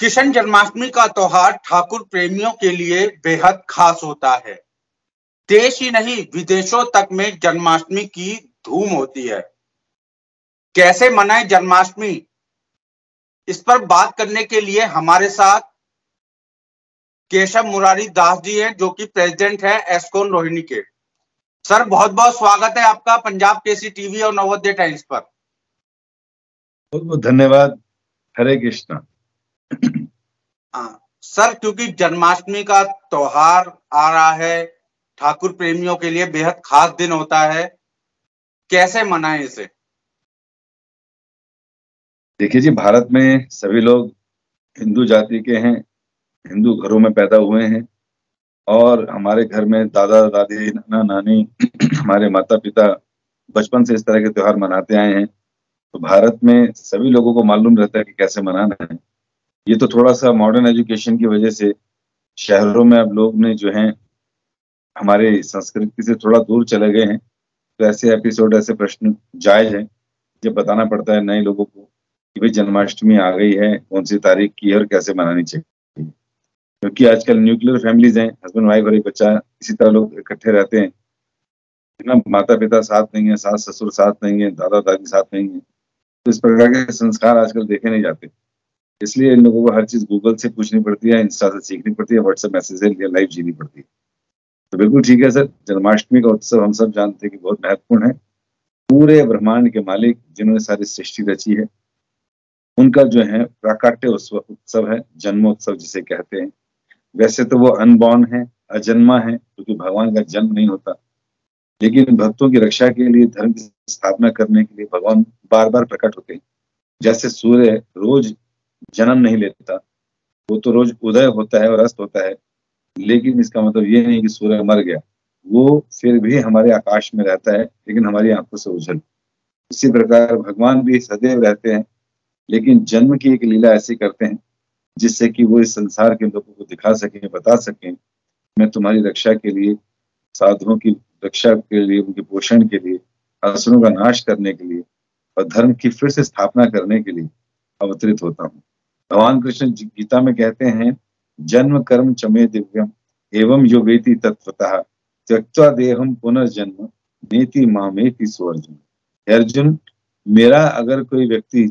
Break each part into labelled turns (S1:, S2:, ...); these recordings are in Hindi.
S1: कृष्ण जन्माष्टमी का त्योहार ठाकुर प्रेमियों के लिए बेहद खास होता है। देश ही नहीं विदेशों तक में जन्माष्टमी की धूम होती है। कैसे मनाएं जन्माष्टमी, इस पर बात करने के लिए हमारे साथ केशव मुरारी दास जी हैं, जो कि प्रेसिडेंट है एस्कॉन रोहिणी के। सर, बहुत बहुत स्वागत है आपका पंजाब केसरी टीवी और नवोदय टाइम्स पर।
S2: बहुत बहुत धन्यवाद। हरे कृष्णा।
S1: सर, क्योंकि जन्माष्टमी का त्योहार आ रहा है, ठाकुर प्रेमियों के लिए बेहद खास दिन होता है, कैसे मनाएं इसे?
S2: देखिए जी, भारत में सभी लोग हिंदू जाति के हैं, हिंदू घरों में पैदा हुए हैं और हमारे घर में दादा दादी नाना नानी हमारे माता पिता बचपन से इस तरह के त्योहार मनाते आए हैं। तो भारत में सभी लोगों को मालूम रहता है कि कैसे मनाना है। ये तो थोड़ा सा मॉडर्न एजुकेशन की वजह से शहरों में अब लोग ने जो है हमारे संस्कृति से थोड़ा दूर चले गए हैं। तो ऐसे एपिसोड, ऐसे प्रश्न जायज हैं जब बताना पड़ता है नए लोगों को कि भाई जन्माष्टमी आ गई है, कौन सी तारीख की है और कैसे मनानी चाहिए। क्योंकि आजकल न्यूक्लियर फैमिलीज हैं, हस्बैंड वाइफ और एक बच्चा, इसी तरह लोग इकट्ठे रहते हैं ना। माता पिता साथ नहीं है, सास ससुर साथ नहीं है, दादा दादी साथ नहीं है। तो इस प्रकार के संस्कार आजकल देखे नहीं जाते। इसलिए इन लोगों को हर चीज गूगल से पूछनी पड़ती है, इंस्टा से सीखनी पड़ती है, व्हाट्सएप मैसेज से लाइव जीनी पड़ती है। तो बिल्कुल ठीक है सर, जन्माष्टमी का उत्सव हम सब जानते हैं कि बहुत महत्वपूर्ण है। पूरे ब्रह्मांड के मालिक जिन्होंने सारी सृष्टि रची है, उनका जो है प्राकट्य उत्सव है, जन्मोत्सव जिसे कहते हैं। वैसे तो वो अनबॉर्न है, अजन्मा है, क्योंकि भगवान का जन्म नहीं होता, लेकिन भक्तों की रक्षा के लिए, धर्म की स्थापना करने के लिए भगवान बार बार प्रकट होते हैं। जैसे सूर्य रोज जन्म नहीं लेता, वो तो रोज उदय होता है और अस्त होता है, लेकिन इसका मतलब ये नहीं कि सूर्य मर गया। वो फिर भी हमारे आकाश में रहता है, लेकिन हमारी आंखों से ओझल। इसी प्रकार भगवान भी सदैव रहते हैं, लेकिन जन्म की एक लीला ऐसी करते हैं जिससे कि वो इस संसार के लोगों को दिखा सकें, बता सकें, मैं तुम्हारी रक्षा के लिए, साधुओं की रक्षा के लिए, उनके पोषण के लिए, असुरों का नाश करने के लिए और धर्म की फिर से स्थापना करने के लिए अवतरित होता हूँ। भगवान कृष्ण गीता में कहते हैं, जन्म कर्म चमे दिव्यम एवं यो वेति तत्वतः त्यक्त्वा देहम पुनर्जन्म नेति मामेति सुअर्जुन। अर्जुन, मेरा अगर कोई व्यक्ति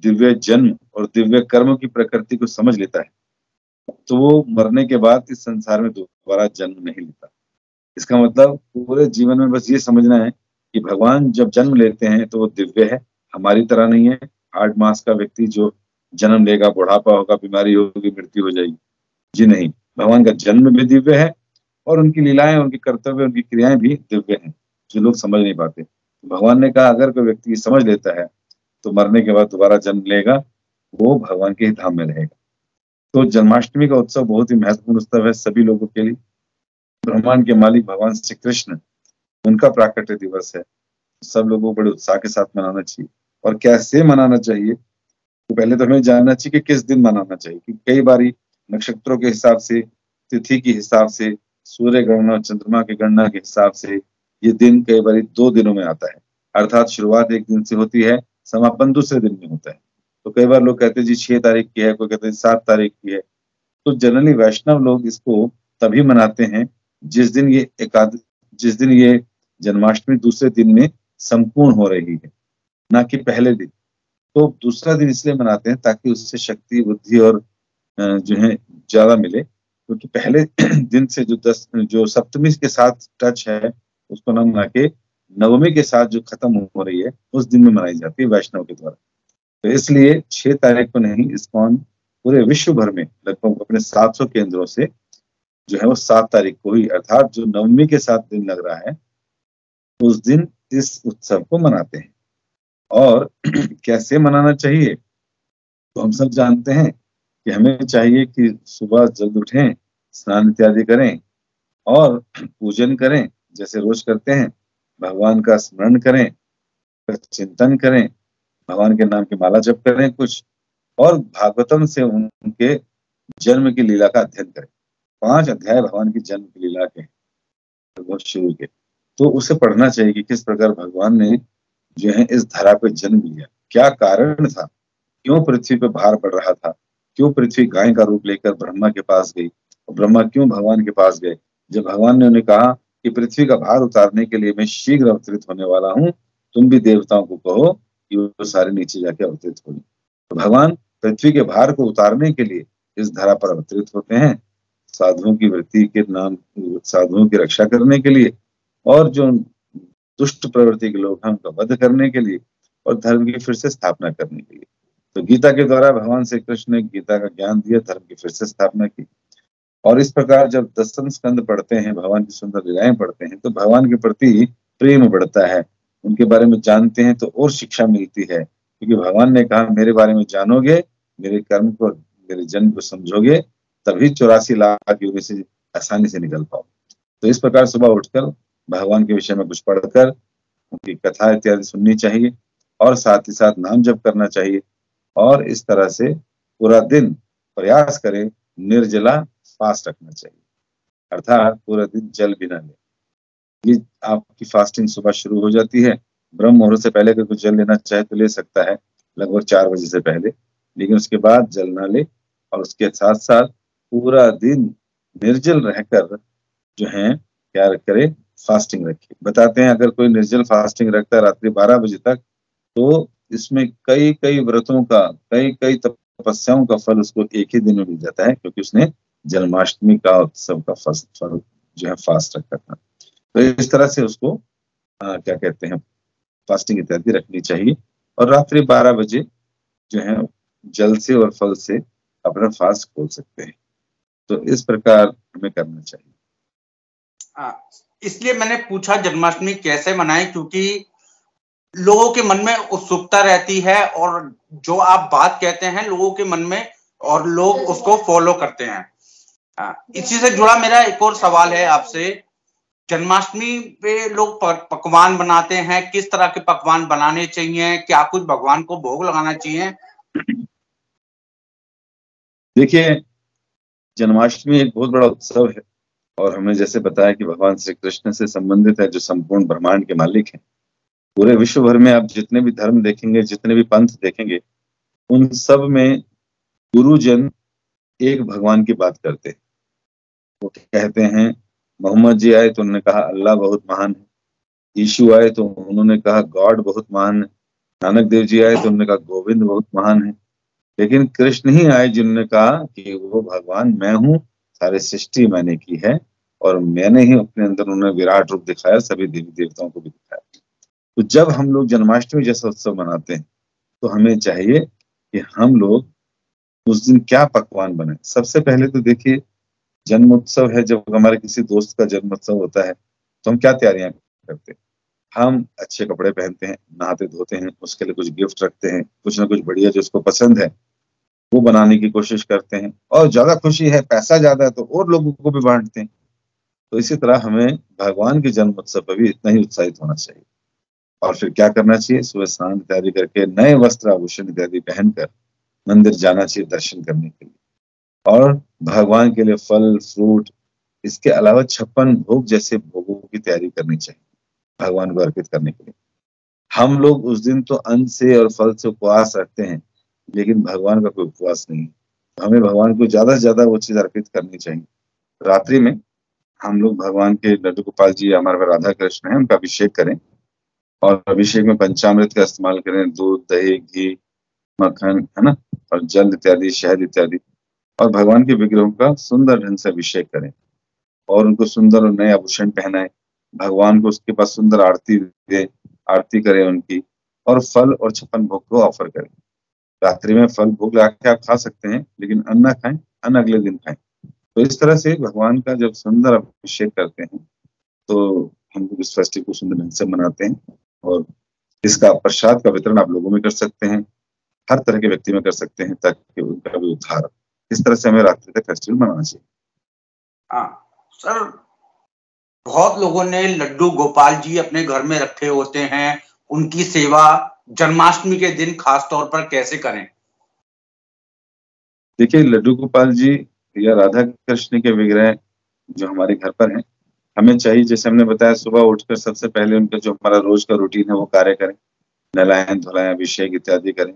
S2: दिव्य जन्म और दिव्य कर्म की प्रकृति को समझ लेता है तो वो मरने के बाद इस संसार में दोबारा जन्म नहीं लेता। इसका मतलब पूरे जीवन में बस ये समझना है कि भगवान जब जन्म लेते हैं तो वो दिव्य है, हमारी तरह नहीं है। 8 मास का व्यक्ति जो जन्म लेगा, बुढ़ापा होगा, बीमारी होगी, मृत्यु हो जाएगी, जी नहीं। भगवान का जन्म भी दिव्य है और उनकी लीलाएं, उनके कर्तव्य, उनकी क्रियाएं भी दिव्य हैं, जो लोग समझ नहीं पाते। भगवान ने कहा अगर कोई व्यक्ति समझ लेता है तो मरने के बाद दोबारा जन्म लेगा, वो भगवान के ही धाम में रहेगा। तो जन्माष्टमी का उत्सव बहुत ही महत्वपूर्ण उत्सव है सभी लोगों के लिए। ब्रह्मांड के मालिक भगवान श्री कृष्ण, उनका प्राकट्य दिवस है। सब लोगों को बड़े उत्साह के साथ मनाना चाहिए। और कैसे मनाना चाहिए, तो पहले तो हमें जानना चाहिए कि किस दिन मनाना चाहिए। कि कई बारी नक्षत्रों के हिसाब से, तिथि के हिसाब से, सूर्य गणना, चंद्रमा की गणना के हिसाब से ये दिन कई बारी 2 दिनों में आता है। अर्थात शुरुआत एक दिन से होती है, समापन दूसरे दिन में होता है। तो कई बार लोग कहते हैं जी 6 तारीख की है, कोई कहते हैं 7 तारीख की है। तो जनरली वैष्णव लोग इसको तभी मनाते हैं जिस दिन ये जन्माष्टमी दूसरे दिन में संपूर्ण हो रही है, ना कि पहले दिन। तो दूसरा दिन इसलिए मनाते हैं ताकि उससे शक्ति, बुद्धि और जो है ज्यादा मिले। क्योंकि पहले दिन से जो सप्तमी के साथ टच है, उसको ना मना के नवमी के साथ जो खत्म हो रही है उस दिन में मनाई जाती है वैष्णव के द्वारा। तो इसलिए 6 तारीख को नहीं, इस्कॉन पूरे विश्व भर में लगभग अपने 700 केंद्रों से जो है वो 7 तारीख को ही, अर्थात जो नवमी के साथ दिन लग रहा है, उस दिन इस उत्सव को मनाते हैं। और कैसे मनाना चाहिए, तो हम सब जानते हैं कि हमें चाहिए कि सुबह जल्द उठें, स्नान इत्यादि करें और पूजन करें जैसे रोज करते हैं। भगवान का स्मरण करें, चिंतन करें, भगवान के नाम की माला जप करें कुछ, और भागवतम से उनके जन्म की लीला का अध्ययन करें। 5 अध्याय भगवान की जन्म की लीला के बहुत शुरू के, तो उसे पढ़ना चाहिए कि किस प्रकार भगवान ने जो है इस धरा पे जन्म लिया, क्या कारण था, क्यों पृथ्वी पे भार पड़ रहा था, क्यों पृथ्वी गाय का रूप लेकर ब्रह्मा के पास गई और ब्रह्मा क्यों भगवान के पास गए। जब भगवान ने उन्हें कहा कि पृथ्वी का भार उतारने के लिए मैं शीघ्र अवतरित होने वाला हूँ, तुम भी देवताओं को कहो कि वो सारे नीचे जाके अवतरित हो। तो भगवान पृथ्वी के भार को उतारने के लिए इस धरा पर अवतरित होते हैं, साधुओं की वृत्ति के नाम, साधुओं की रक्षा करने के लिए, और जो दुष्ट प्रवृत्ति के लोग हैं उनका वध करने के लिए, और धर्म की फिर से स्थापना करने के लिए। तो गीता के द्वारा भगवान श्री कृष्ण ने गीता का ज्ञान दिया, धर्म की फिर से स्थापना की। और इस प्रकार जब दसम स्कंद पढ़ते हैं, भगवान की सुंदर लीलाएं पढ़ते हैं, तो भगवान के प्रति प्रेम बढ़ता है, उनके बारे में जानते हैं तो और शिक्षा मिलती है, क्योंकि भगवान ने कहा मेरे बारे में जानोगे, मेरे कर्म को, मेरे जन्म को समझोगे, तभी 84 लाख योनि से आसानी से निकल पाओ। तो इस प्रकार सुबह उठकर भगवान के विषय में कुछ पढ़कर उनकी कथा इत्यादि सुननी चाहिए, और साथ ही साथ नाम जप करना चाहिए, और इस तरह से पूरा दिन प्रयास करें, निर्जला फास्ट रखना चाहिए, अर्थात पूरा दिन जल बिना ले। ये आपकी फास्टिंग सुबह शुरू हो जाती है, ब्रह्म मुहूर्त से पहले अगर कुछ जल लेना चाहे तो ले सकता है, लगभग 4 बजे से पहले, लेकिन उसके बाद जल ना ले। और उसके साथ साथ पूरा दिन निर्जल रहकर जो है क्या करे, फास्टिंग रखिए। बताते हैं अगर कोई निर्जल फास्टिंग रखता है रात्रि 12 बजे तक, तो इसमें कई कई व्रतों का, कई कई तपस्याओं का फल उसको एक ही दिन में मिल जाता है, क्योंकि उसने जन्माष्टमी का उत्सव का फल जो है फास्ट रखा था। तो इस तरह से उसको क्या कहते हैं, फास्टिंग इत्यादि रखनी चाहिए, और रात्रि 12 बजे जो है जल से और फल से अपना फास्ट खोल सकते हैं। तो इस प्रकार हमें करना चाहिए।
S1: इसलिए मैंने पूछा जन्माष्टमी कैसे मनाएं, क्योंकि लोगों के मन में उत्सुकता रहती है, और जो आप बात कहते हैं लोगों के मन में, और लोग उसको फॉलो करते हैं। इसी से जुड़ा मेरा एक और सवाल है आपसे, जन्माष्टमी पे लोग पकवान बनाते हैं, किस तरह के पकवान बनाने चाहिए, क्या कुछ भगवान को भोग लगाना चाहिए?
S2: देखिए, जन्माष्टमी एक बहुत बड़ा उत्सव है, और हमें जैसे बताया कि भगवान श्री कृष्ण से संबंधित है, जो संपूर्ण ब्रह्मांड के मालिक हैं। पूरे विश्व भर में आप जितने भी धर्म देखेंगे, जितने भी पंथ देखेंगे, उन सब में गुरुजन एक भगवान की बात करते हैं। वो कहते हैं, मोहम्मद जी आए तो उन्होंने कहा अल्लाह बहुत महान है, यीशु आए तो उन्होंने कहा गॉड बहुत महान है, नानक देव जी आए तो उन्होंने कहा गोविंद बहुत महान है, लेकिन कृष्ण ही आए जिन्होंने कहा कि वो भगवान मैं हूँ, सारी सृष्टि मैंने की है, और मैंने ही अपने अंदर उन्हें विराट रूप दिखाया, सभी देवी देवताओं को भी दिखाया। तो जब हम लोग जन्माष्टमी जैसा उत्सव मनाते हैं, तो हमें चाहिए कि हम लोग उस दिन क्या पकवान बनाए। सबसे पहले तो देखिए, जन्मोत्सव है, जब हमारे किसी दोस्त का जन्मोत्सव होता है तो हम क्या तैयारियां करते हैं, हम अच्छे कपड़े पहनते हैं, नहाते धोते हैं, उसके लिए कुछ गिफ्ट रखते हैं, कुछ ना कुछ बढ़िया जो उसको पसंद है वो बनाने की कोशिश करते हैं, और ज्यादा खुशी है, पैसा ज्यादा है तो और लोगों को भी बांटते हैं। तो इसी तरह हमें भगवान के जन्मोत्सव पर भी इतना ही उत्साहित होना चाहिए। और फिर क्या करना चाहिए, सुबह स्नान इत्यादि करके नए वस्त्र आभूषण इत्यादि पहनकर मंदिर जाना चाहिए दर्शन करने के लिए, और भगवान के लिए फल फ्रूट, इसके अलावा 56 भोग जैसे भोगों की तैयारी करनी चाहिए भगवान को अर्पित करने के लिए। हम लोग उस दिन तो अन्न से और फल से उपवास रखते हैं, लेकिन भगवान का कोई उपवास नहीं है। हमें भगवान को ज्यादा से ज्यादा वो चीज अर्पित करनी चाहिए। रात्रि में हम लोग भगवान के लड्डू गोपाल जी, हमारे राधा कृष्ण है, उनका अभिषेक करें, और अभिषेक में पंचामृत का इस्तेमाल करें, दूध, दही, घी, मक्खन, है ना, और जल इत्यादि, शहद इत्यादि, और भगवान के विग्रहों का सुंदर ढंग से अभिषेक करें, और उनको सुंदर और नए आभूषण पहनाएं, भगवान को उसके पास सुंदर आरती दे, आरती करें उनकी, और फल और 56 भोग को ऑफर करें। रात्रि में फल भोग लाके आप खा सकते हैं, लेकिन अन्न ना खाएं, अन्न अगले दिन खाएं। तो इस तरह से भगवान का जब सुंदर अभिषेक करते हैं, तो हम लोग इस फेस्टिवल को सुंदर ढंग से मनाते हैं, और इसका प्रसाद का वितरण आप लोगों में कर सकते हैं, हर तरह के व्यक्ति में कर सकते हैं, ताकि उनका भी उद्धार। इस तरह से हमें रात्रि तक फेस्टिवल मनाना चाहिए।
S1: सर, बहुत लोगों ने लड्डू गोपाल जी अपने घर में रखे होते हैं, उनकी सेवा जन्माष्टमी के दिन खास तौर पर कैसे करें?
S2: देखिए, लड्डू गोपाल जी या राधा कृष्ण के विग्रह जो हमारे घर पर हैं, हमें चाहिए, जैसे हमने बताया, सुबह उठकर सबसे पहले उनका जो हमारा रोज का रूटीन है वो कार्य करें, नहलाएं धुलाएं, अभिषेक इत्यादि करें।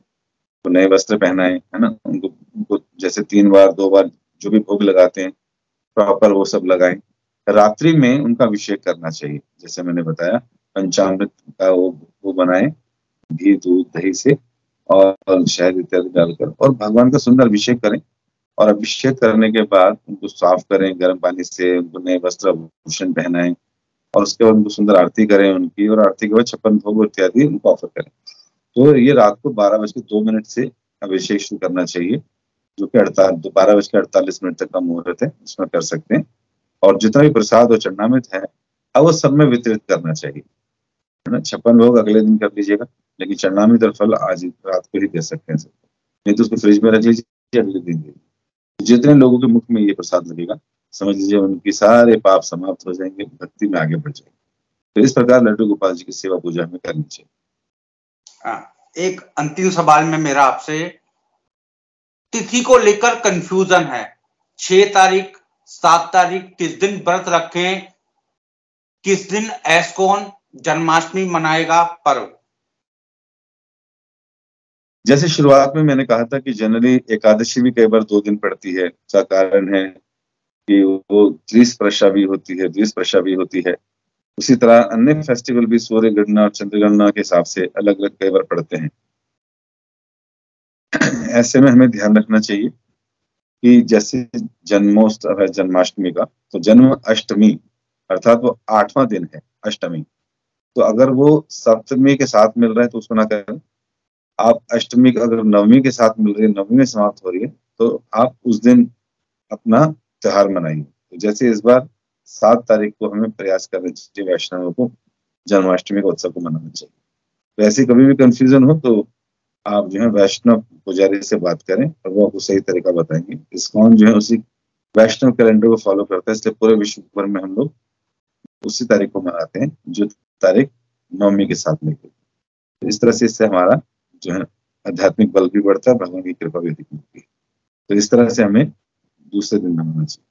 S2: उनको नए वस्त्र पहनाएं, है ना, उनको जैसे 3 बार 2 बार जो भी भोग लगाते हैं प्रॉपर वो सब लगाएं। रात्रि में उनका अभिषेक करना चाहिए, जैसे मैंने बताया पंचामृत का वो बनाएं घी दूध दही से और शहद इत्यादि डालकर, और भगवान का सुंदर अभिषेक करें। और अभिषेक करने के बाद उनको साफ करें गर्म पानी से, उनको नए वस्त्र आभूषण पहनाएं और उसके बाद उनको सुंदर आरती करें उनकी, और आरती के बाद 56 भोग इत्यादि उनको ऑफर करें। तो ये रात को 12:02 से अभिषेक शुरू करना चाहिए, जो कि 12:48 तक का मुहूर्त है, उसमें कर सकते हैं। और जितना भी प्रसाद और चरणामृत है अब वो सब में वितरित करना चाहिए, है ना। 56 भोग अगले दिन कर लीजिएगा, लेकिन चरणामृत और फल आज रात को ही दे सकते हैं सब, नहीं तो उसको फ्रिज में रख लीजिए, अगले दिन दे। जितने लोगों के मुख में ये प्रसाद लगेगा समझ लीजिए उनकी सारे पाप समाप्त हो जाएंगे, भक्ति में आगे बढ़ जाएंगे। तो इस प्रकार लड्डू गोपाल जी की सेवा पूजा हमें करनी चाहिए।
S1: एक अंतिम सवाल में मेरा आपसे, तिथि को लेकर कंफ्यूजन है, 6 तारीख 7 तारीख किस दिन व्रत रखें, किस दिन ऐस्कॉन जन्माष्टमी मनाएगा पर्व?
S2: जैसे शुरुआत में मैंने कहा था कि जनरली एकादशी भी कई बार 2 दिन पड़ती है, उसका कारण है कि वो द्विस्पर्शावी होती है। उसी तरह अन्य फेस्टिवल भी सूर्य गणना और चंद्र गणना के हिसाब से अलग अलग कई बार पड़ते हैं। ऐसे में हमें ध्यान रखना चाहिए कि जैसे जन्मोत्सव है जन्माष्टमी का, तो जन्म अष्टमी अर्थात वो 8वां दिन है अष्टमी, तो अगर वो सप्तमी के साथ मिल रहा है तो उसको ना करें। आप अष्टमी अगर नवमी के साथ मिल रही है, नवमी में समाप्त हो रही है, तो आप उस दिन अपना त्योहार मनाइए। तो जैसे इस बार 7 तारीख को हमें प्रयास करना चाहिए वैष्णवों को जन्माष्टमी का उत्सव को मनाना चाहिए। तो ऐसी कभी भी कंफ्यूजन हो तो आप जो है वैष्णव पुजारी से बात करें और वो आपको सही तरीका बताएंगे। इस्कॉन जो है उसी वैष्णव कैलेंडर को फॉलो करता है, इसलिए पूरे विश्व भर में हम लोग उसी तारीख को मनाते हैं जो तारीख नवमी के साथ मिलती है। तो इस तरह से इससे हमारा जो है आध्यात्मिक बल भी बढ़ता है, भगवान की कृपा भी अधिक मिलती है। तो इस तरह से हमें दूसरे दिन मनाना चाहिए।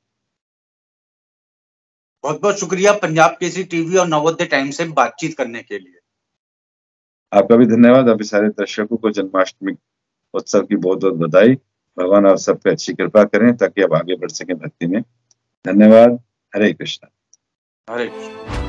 S1: बहुत बहुत शुक्रिया पंजाब केसरी टीवी और नवोदय टाइम से बातचीत करने के लिए।
S2: आपका भी धन्यवाद। अभी सारे दर्शकों को जन्माष्टमी उत्सव की बहुत बहुत बधाई। भगवान आप सब पे अच्छी कृपा करें ताकि आप आगे बढ़ सकें भक्ति में। धन्यवाद। हरे कृष्णा।
S1: हरे कृष्णा।